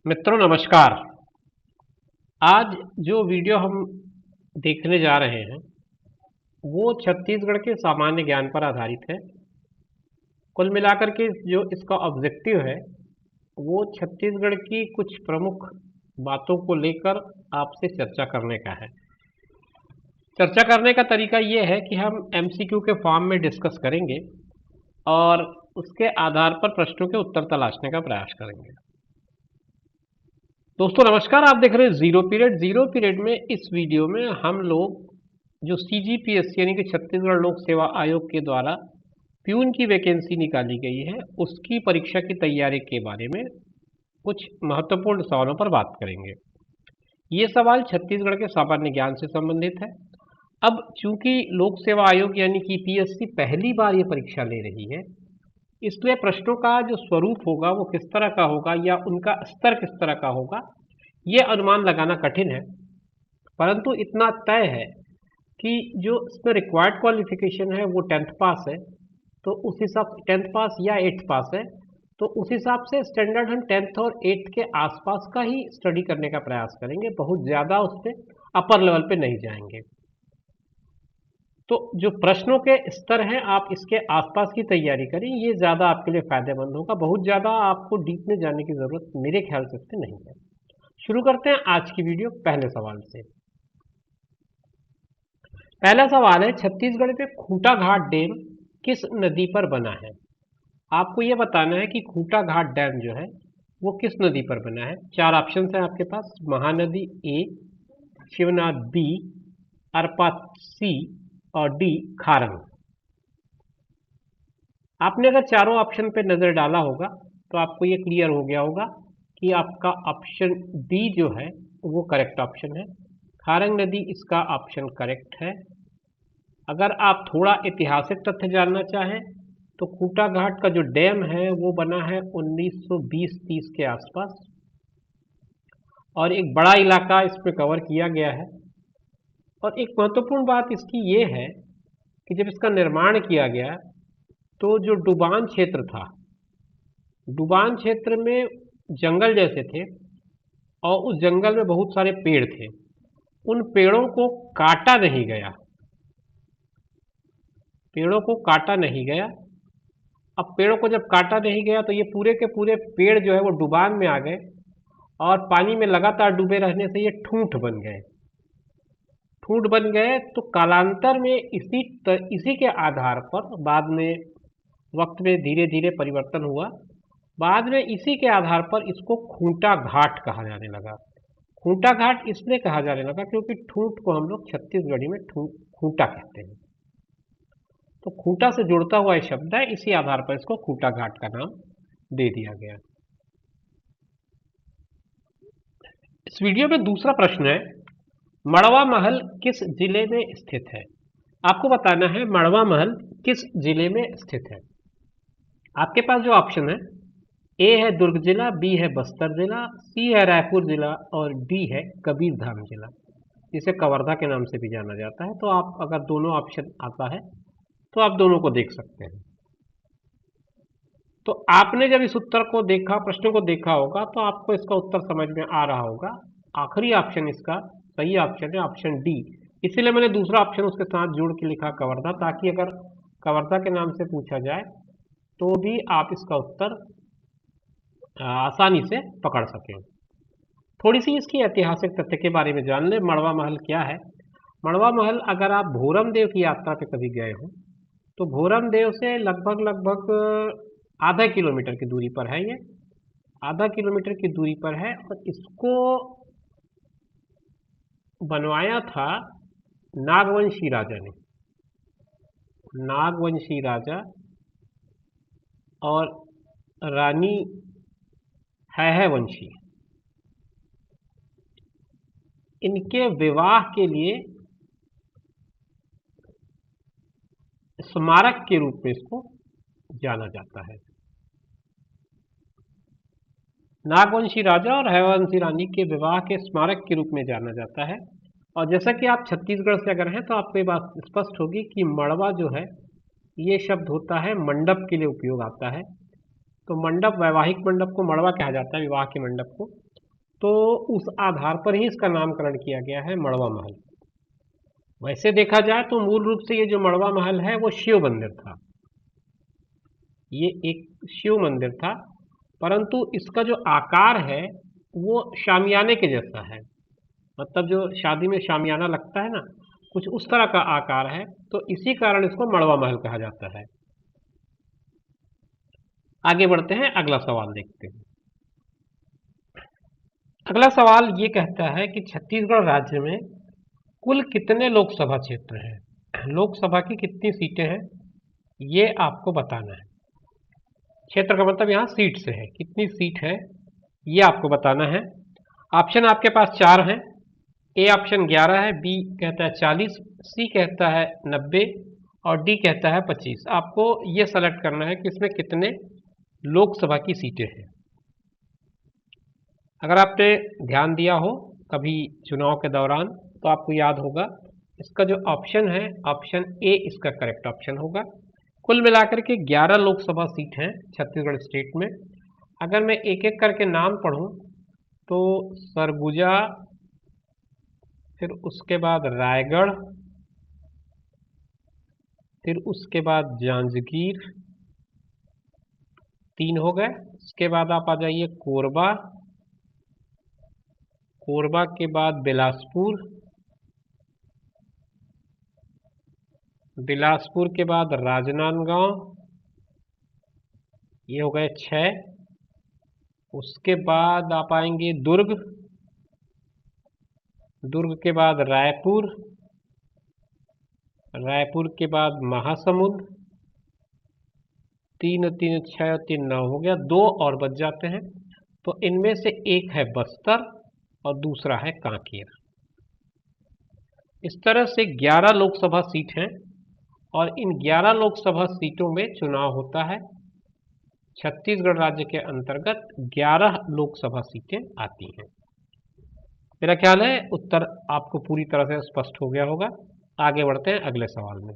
मित्रों नमस्कार। आज जो वीडियो हम देखने जा रहे हैं वो छत्तीसगढ़ के सामान्य ज्ञान पर आधारित है। कुल मिलाकर के जो इसका ऑब्जेक्टिव है वो छत्तीसगढ़ की कुछ प्रमुख बातों को लेकर आपसे चर्चा करने का है। चर्चा करने का तरीका ये है कि हम एमसीक्यू के फॉर्म में डिस्कस करेंगे और उसके आधार पर प्रश्नों के उत्तर तलाशने का प्रयास करेंगे। दोस्तों नमस्कार, आप देख रहे हैं जीरो पीरियड। जीरो पीरियड में इस वीडियो में हम लोग जो सीजीपीएससी यानी कि छत्तीसगढ़ लोक सेवा आयोग के द्वारा प्यून की वैकेंसी निकाली गई है उसकी परीक्षा की तैयारी के बारे में कुछ महत्वपूर्ण सवालों पर बात करेंगे। ये सवाल छत्तीसगढ़ के सामान्य ज्ञान से संबंधित है। अब चूंकि लोक सेवा आयोग यानी कि पीएससी पहली बार ये परीक्षा ले रही है, इसलिए प्रश्नों का जो स्वरूप होगा वो किस तरह का होगा या उनका स्तर किस तरह का होगा ये अनुमान लगाना कठिन है। परंतु इतना तय है कि जो इसमें रिक्वायर्ड क्वालिफिकेशन है वो 10th पास है, तो उस हिसाब 10th पास या 8th पास है, तो उस हिसाब से स्टैंडर्ड हम 10th और 8th के आसपास का ही स्टडी करने का प्रयास करेंगे। बहुत ज़्यादा उस पर अपर लेवल पे नहीं जाएंगे। तो जो प्रश्नों के स्तर हैं आप इसके आसपास की तैयारी करें, ये ज़्यादा आपके लिए फायदेमंद होगा। बहुत ज़्यादा आपको डीप में जाने की ज़रूरत मेरे ख्याल से इससे नहीं है। शुरू करते हैं आज की वीडियो पहले सवाल से। पहला सवाल है, छत्तीसगढ़ में खूंटा घाट डैम किस नदी पर बना है? आपको यह बताना है कि खूंटा घाट डैम जो है वो किस नदी पर बना है। चार ऑप्शन है आपके पास, महानदी ए, शिवनाथ बी, अरपात सी और डी खारंग। आपने अगर चारों ऑप्शन पे नज़र डाला होगा तो आपको ये क्लियर हो गया होगा कि आपका ऑप्शन डी जो है वो करेक्ट ऑप्शन है। खारंग नदी इसका ऑप्शन करेक्ट है। अगर आप थोड़ा ऐतिहासिक तथ्य जानना चाहें तो खूंटा घाट का जो डैम है वो बना है 1920-30 के आसपास और एक बड़ा इलाका इसमें कवर किया गया है। और एक महत्वपूर्ण बात इसकी ये है कि जब इसका निर्माण किया गया तो जो डुबान क्षेत्र था, डुबान क्षेत्र में जंगल जैसे थे और उस जंगल में बहुत सारे पेड़ थे। उन पेड़ों को काटा नहीं गया, पेड़ों को काटा नहीं गया। अब पेड़ों को जब काटा नहीं गया तो ये पूरे के पूरे पेड़ जो है वो डुबान में आ गए और पानी में लगातार डूबे रहने से ये ठूंठ बन गए। ठूंठ बन गए तो कालांतर में इसी के आधार पर बाद में वक्त में धीरे धीरे परिवर्तन हुआ। बाद में इसी के आधार पर इसको खूंटा घाट कहा जाने लगा। खूंटा घाट इसलिए कहा जाने लगा क्योंकि ठूंठ को हम लोग छत्तीसगढ़ी में खूंटा कहते हैं, तो खूंटा से जुड़ता हुआ शब्द है, इसी आधार पर इसको खूंटा घाट का नाम दे दिया गया। इस वीडियो में दूसरा प्रश्न है, मड़वा महल किस जिले में स्थित है? आपको बताना है मड़वा महल किस जिले में स्थित है। आपके पास जो ऑप्शन है, ए है दुर्ग जिला, बी है बस्तर जिला, सी है रायपुर जिला और डी है कबीरधाम जिला, जिसे कवर्धा के नाम से भी जाना जाता है। तो आप अगर दोनों ऑप्शन आता है तो आप दोनों को देख सकते हैं। तो आपने जब इस उत्तर को देखा, प्रश्न को देखा होगा, तो आपको इसका उत्तर समझ में आ रहा होगा। आखिरी ऑप्शन इसका सही ऑप्शन है, ऑप्शन डी। इसीलिए मैंने दूसरा ऑप्शन उसके साथ जोड़ के लिखा कवर्धा, ताकि अगर कवर्धा के नाम से पूछा जाए तो भी आप इसका उत्तर आसानी से पकड़ सकें। थोड़ी सी इसकी ऐतिहासिक तथ्य के बारे में जान लें। मड़वा महल क्या है? मड़वा महल, अगर आप भोरम देव की यात्रा पे कभी गए हो तो भोरम देव से लगभग आधा किलोमीटर की दूरी पर है। ये आधा किलोमीटर की दूरी पर है और इसको बनवाया था नागवंशी राजा ने, नागवंशी राजा और रानी है वंशी। इनके विवाह के लिए स्मारक के रूप में इसको जाना जाता है। नागवंशी राजा और हैवंशी रानी के विवाह के स्मारक के रूप में जाना जाता है। और जैसा कि आप छत्तीसगढ़ से अगर हैं तो आपको ये बात स्पष्ट होगी कि मड़वा जो है ये शब्द होता है मंडप के लिए उपयोग आता है। तो मंडप, वैवाहिक मंडप को मड़वा कहा जाता है, विवाह के मंडप को। तो उस आधार पर ही इसका नामकरण किया गया है मड़वा महल। वैसे देखा जाए तो मूल रूप से ये जो मड़वा महल है वो शिव मंदिर था, ये एक शिव मंदिर था, परंतु इसका जो आकार है वो शामियाने के जैसा है। मतलब जो शादी में शामियाना लगता है ना, कुछ उस तरह का आकार है, तो इसी कारण इसको मड़वा महल कहा जाता है। आगे बढ़ते हैं, अगला सवाल देखते हैं। अगला सवाल ये कहता है कि छत्तीसगढ़ राज्य में कुल कितने लोकसभा क्षेत्र हैं? लोकसभा की कितनी सीटें हैं ये आपको बताना है। क्षेत्र का मतलब यहाँ सीट से है, कितनी सीट है ये आपको बताना है। ऑप्शन आपके पास 4 हैं। ए ऑप्शन 11 है, बी कहता है 40, सी कहता है 90 और डी कहता है 25। आपको ये सेलेक्ट करना है कि इसमें कितने लोकसभा की सीटें हैं। अगर आपने ध्यान दिया हो कभी चुनाव के दौरान तो आपको याद होगा इसका जो ऑप्शन है, ऑप्शन ए इसका करेक्ट ऑप्शन होगा। कुल मिलाकर के 11 लोकसभा सीट हैं छत्तीसगढ़ स्टेट में। अगर मैं एक एक करके नाम पढ़ूं तो सरगुजा, फिर उसके बाद रायगढ़, फिर उसके बाद जांजगीर, 3 हो गए। उसके बाद आप आ जाइए कोरबा, कोरबा के बाद बिलासपुर, बिलासपुर के बाद राजनांदगांव, ये हो गए 6। उसके बाद आप आएंगे दुर्ग, दुर्ग के बाद रायपुर, रायपुर के बाद महासमुंद, 3 और 3 6 और 3 9 हो गया। 2 और बच जाते हैं, तो इनमें से एक है बस्तर और दूसरा है कांकेर। इस तरह से 11 लोकसभा सीट हैं और इन 11 लोकसभा सीटों में चुनाव होता है। छत्तीसगढ़ राज्य के अंतर्गत 11 लोकसभा सीटें आती हैं। मेरा ख्याल है उत्तर आपको पूरी तरह से स्पष्ट हो गया होगा। आगे बढ़ते हैं अगले सवाल में।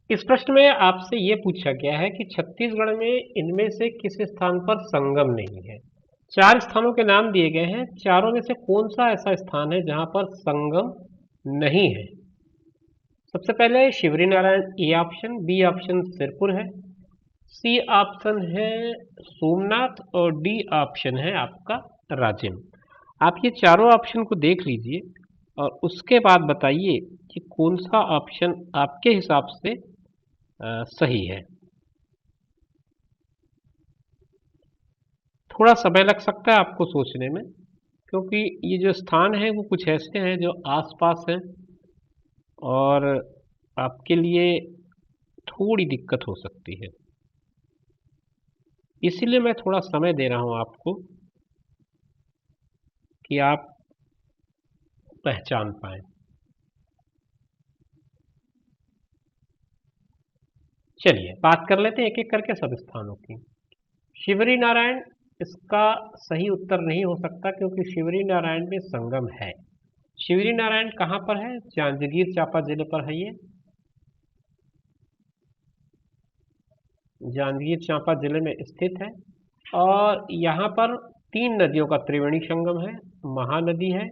इस प्रश्न में आपसे ये पूछा गया है कि छत्तीसगढ़ में इनमें से किस स्थान पर संगम नहीं है। 4 स्थानों के नाम दिए गए हैं, चारों में से कौन सा ऐसा स्थान है जहां पर संगम नहीं है? सबसे पहले Shivri Narayan A option, B option Sirpur है, सी ऑप्शन है सोमनाथ और डी ऑप्शन है आपका राजिम। आप ये चारों ऑप्शन को देख लीजिए और उसके बाद बताइए कि कौन सा ऑप्शन आपके हिसाब से सही है। थोड़ा समय लग सकता है आपको सोचने में, क्योंकि ये जो स्थान है वो कुछ ऐसे हैं जो आसपास हैं और आपके लिए थोड़ी दिक्कत हो सकती है। इसीलिए मैं थोड़ा समय दे रहा हूं आपको कि आप पहचान पाएं। चलिए बात कर लेते हैं एक एक करके सब स्थानों की। शिवरी नारायण इसका सही उत्तर नहीं हो सकता, क्योंकि शिवरी नारायण में संगम है। शिवरी नारायण कहाँ पर है? जांजगीर चांपा जिले पर है। ये जांजगीर चांपा जिले में स्थित है और यहाँ पर 3 नदियों का त्रिवेणी संगम है। महानदी है,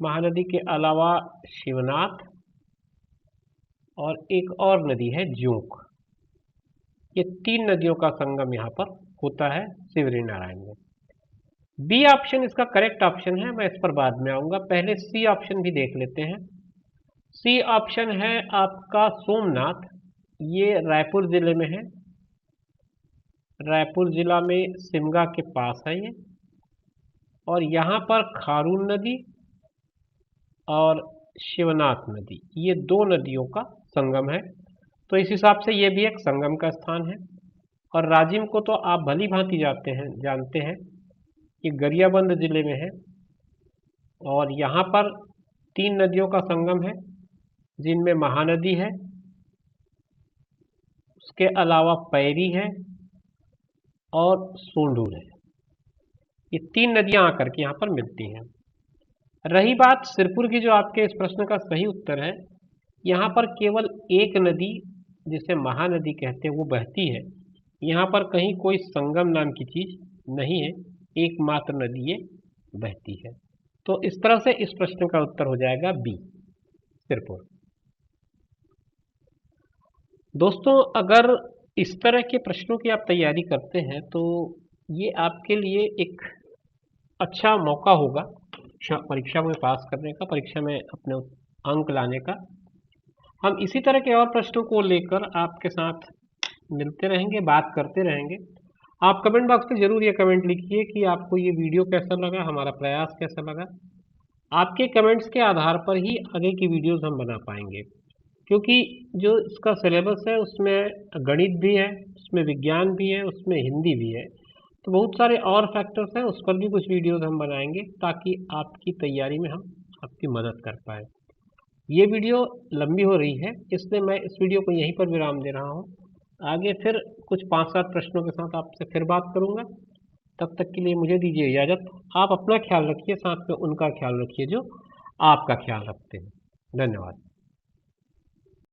महानदी के अलावा शिवनाथ और एक और नदी है जूंक। ये 3 नदियों का संगम यहाँ पर होता है शिवरी नारायण में। बी ऑप्शन इसका करेक्ट ऑप्शन है, मैं इस पर बाद में आऊंगा। पहले सी ऑप्शन भी देख लेते हैं। सी ऑप्शन है आपका सोमनाथ, ये रायपुर जिले में है। रायपुर जिला में सिमगा के पास है ये, और यहाँ पर खारून नदी और शिवनाथ नदी, ये 2 नदियों का संगम है। तो इस हिसाब से ये भी एक संगम का स्थान है। और राजिम को तो आप भली भांति जानते हैं कि गरियाबंद जिले में है और यहाँ पर 3 नदियों का संगम है, जिनमें महानदी है, उसके अलावा पैरी है और सोंढूर है। ये 3 नदियां आकर के यहाँ पर मिलती हैं। रही बात सिरपुर की, जो आपके इस प्रश्न का सही उत्तर है, यहाँ पर केवल एक नदी जिसे महानदी कहते हैं वो बहती है। यहाँ पर कहीं कोई संगम नाम की चीज नहीं है। एकमात्र नदी ये बहती है। तो इस तरह से इस प्रश्न का उत्तर हो जाएगा बी, सिरपुर। दोस्तों, अगर इस तरह के प्रश्नों की आप तैयारी करते हैं तो ये आपके लिए एक अच्छा मौका होगा परीक्षा में पास करने का, परीक्षा में अपने अंक लाने का। हम इसी तरह के और प्रश्नों को लेकर आपके साथ मिलते रहेंगे, बात करते रहेंगे। आप कमेंट बॉक्स में ज़रूर ये कमेंट लिखिए कि आपको ये वीडियो कैसा लगा, हमारा प्रयास कैसा लगा। आपके कमेंट्स के आधार पर ही आगे की वीडियोस हम बना पाएंगे, क्योंकि जो इसका सिलेबस है उसमें गणित भी है, उसमें विज्ञान भी है, उसमें हिंदी भी है। तो बहुत सारे और फैक्टर्स हैं, उस पर भी कुछ वीडियोस हम बनाएंगे ताकि आपकी तैयारी में हम आपकी मदद कर पाए। ये वीडियो लंबी हो रही है, इसलिए मैं इस वीडियो को यहीं पर विराम दे रहा हूँ। आगे फिर कुछ 5-7 प्रश्नों के साथ आपसे फिर बात करूँगा। तब तक के लिए मुझे दीजिए इजाज़त। आप अपना ख्याल रखिए, साथ में उनका ख्याल रखिए जो आपका ख्याल रखते हैं। धन्यवाद।